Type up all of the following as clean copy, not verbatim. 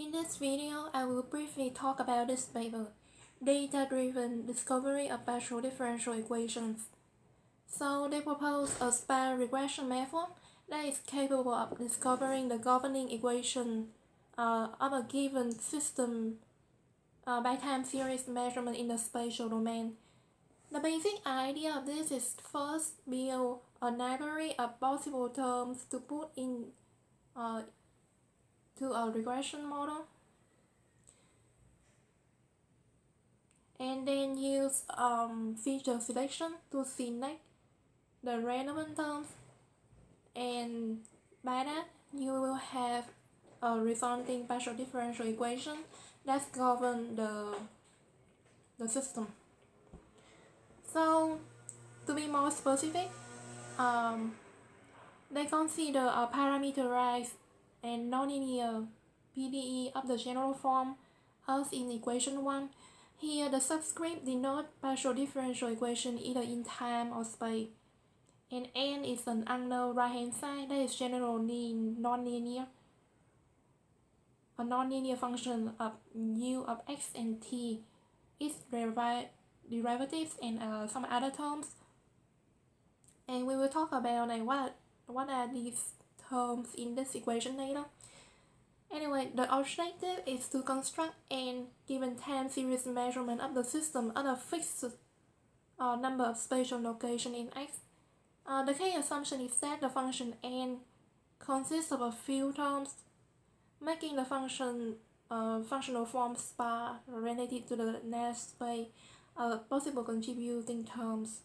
In this video, I will briefly talk about this paper, Data-Driven Discovery of Partial Differential Equations. So they propose a sparse regression method that is capable of discovering the governing equation of a given system by time series measurement in the spatial domain. The basic idea of this is first build a library of possible terms to put in to a regression model, and then use feature selection to select the relevant terms, and by that you will have a resulting partial differential equation that governs the system. So to be more specific, they consider a parameterized and nonlinear PDE of the general form as in equation 1. Here the subscript denotes partial differential equation either in time or space, and n is an unknown right hand side that is generally nonlinear, a nonlinear function of u of x and t, its derivatives, and some other terms. And we will talk about what are these terms in this equation later. Anyway, the objective is to construct n given time series measurement of the system at a fixed number of spatial locations in x. The key assumption is that the function n consists of a few terms, making the functional form sparse related to the Nash space possible contributing terms.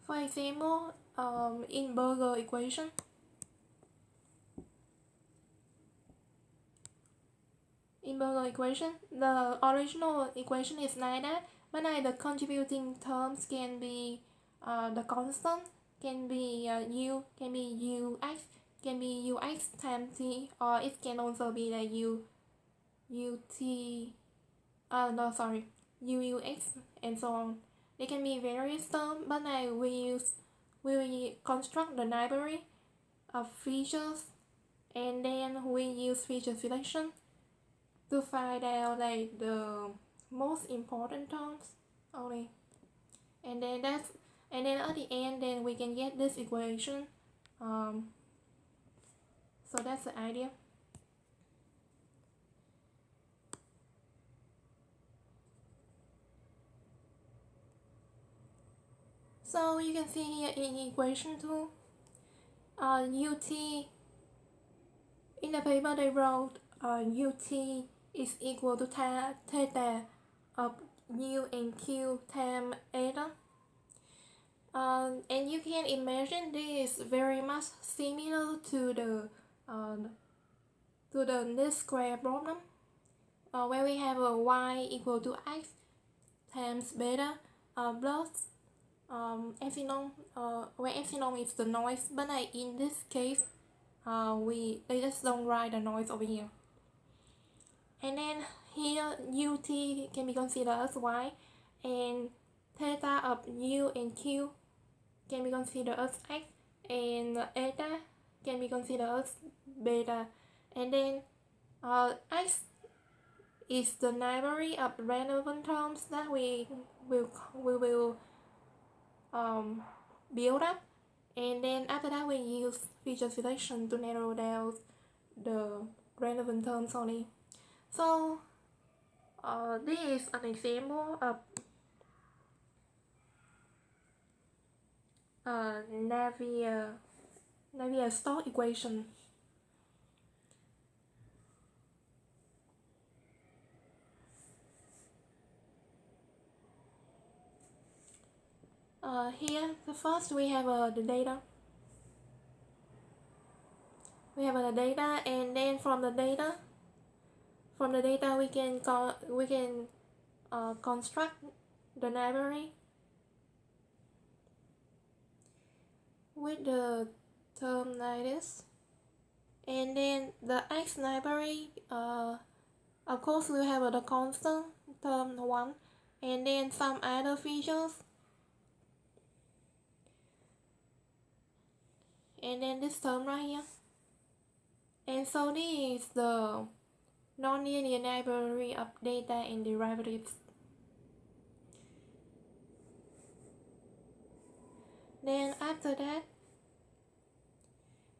For example, in Berger equation, the original equation is like that, but the contributing terms can be the constant, can be u, can be ux, can be ux times t, or it can also be the ux, and so on. They can be various terms, but we will construct the library of features, and then we use feature selection to find out the most important terms only, and then at the end then we can get this equation. So that's the idea. So you can see here in equation 2, ut, in the paper they wrote ut is equal to theta of u and q times eta. And you can imagine this is very much similar to the least square problem, where we have a y equal to x times beta plus epsilon, where epsilon is the noise, but in this case they just don't write the noise over here. And then here ut can be considered as y, and theta of u and q can be considered as x, and eta can be considered as beta. And then x is the library of relevant terms that we will build up, and then after that we use feature selection to narrow down the relevant terms only. So this is an example of Navier-Stokes equation. Here, the first we have the data. We have the data, and then from the data we can construct the library with the term like this, and then the x library, of course we have the constant term 1, and then some other features. and then this term right here. And so this is the nonlinear library of data and derivatives. Then after that,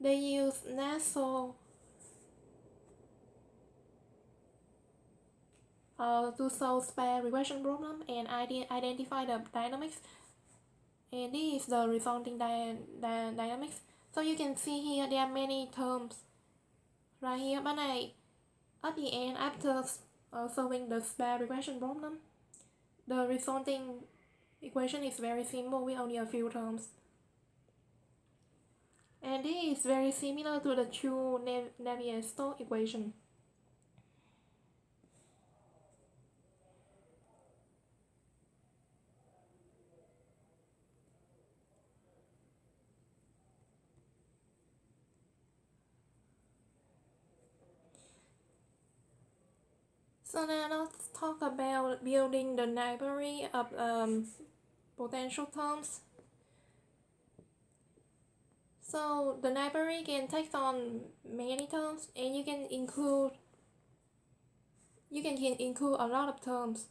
they use Nassau to solve space regression problem and identify the dynamics. And this is the resulting dynamics. So you can see here there are many terms right here, but at the end, after solving the space regression problem, the resulting equation is very simple with only a few terms. And this is very similar to the true Navier-Stokes equation. So now let's talk about building the library of potential terms. So the library can take on many terms, and you can include a lot of terms.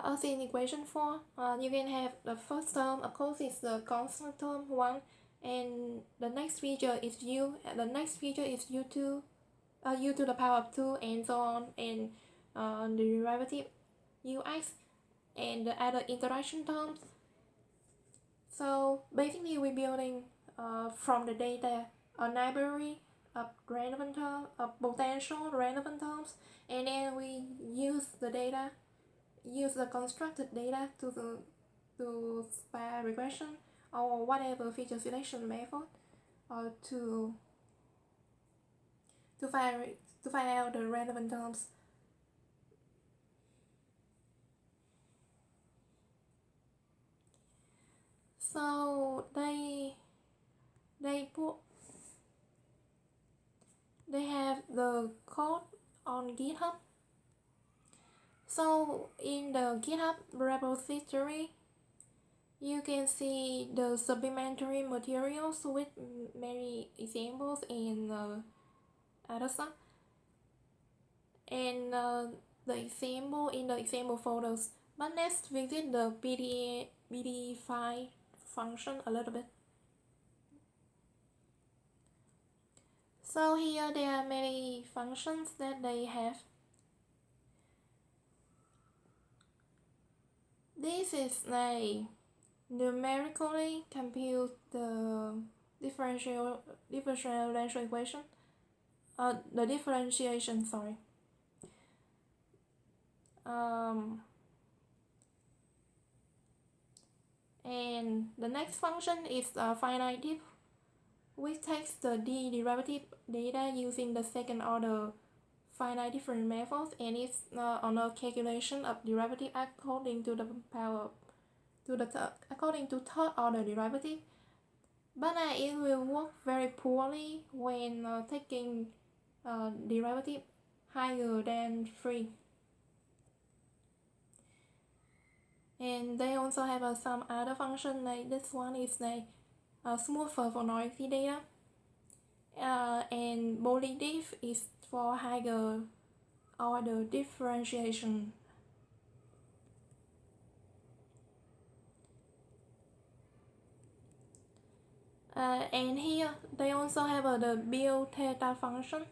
As in equation 4, you can have the first term, of course, is the constant term 1, and the next feature is u, and the next feature is u2, u to the power of 2, and so on, and the derivative ux, and the other interaction terms. So basically we're building from the data a library of relevant terms, of potential relevant terms, and then we use the constructed data to space regression or whatever feature selection method to find out the relevant terms. So they have the code on GitHub. So in the GitHub repository, you can see the supplementary materials with many examples and other stuff, and the example photos. But let's visit the BD file function a little bit. So here there are many functions that they have. This is like numerically compute the differential equation. The differentiation, sorry. And the next function is finite diff, which takes the derivative data using the second order finite difference methods, and it's on a calculation of derivative according to the power according to third order derivative. But it will work very poorly when taking derivative higher than 3. And they also have some other function, like this one is like smoother for noisy data, and Boolean diff is for higher order differentiation. And here they also have the build theta function.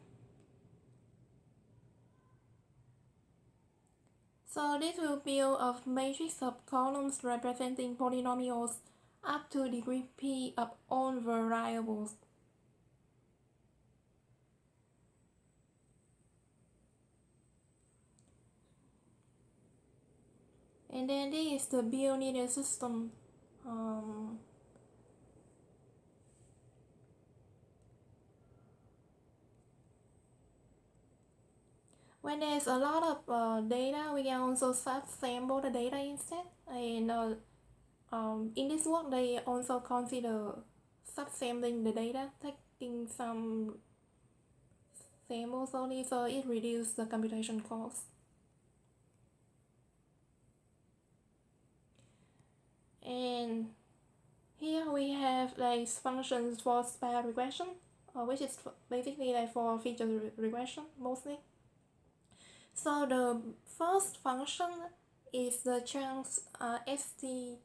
So this will build a matrix of columns representing polynomials up to degree p of all variables. And then this is the build linear system. When there's a lot of data, we can also subsample the data instead. And in this work, they also consider subsampling the data, taking some samples only, so it reduces the computation cost. And here we have like functions for sparse regression, which is basically like for feature regression mostly. So the first function is the chance st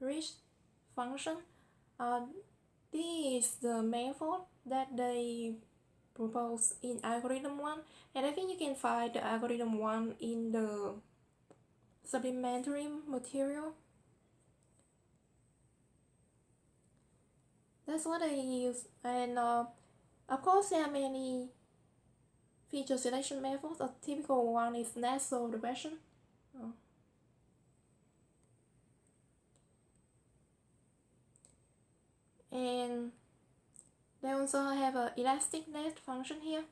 rich function. This is the method that they propose in algorithm 1, and I think you can find the algorithm 1 in the supplementary material. That's what I use. And of course there are many feature selection methods. A typical one is natural regression. And they also have an elastic net function here.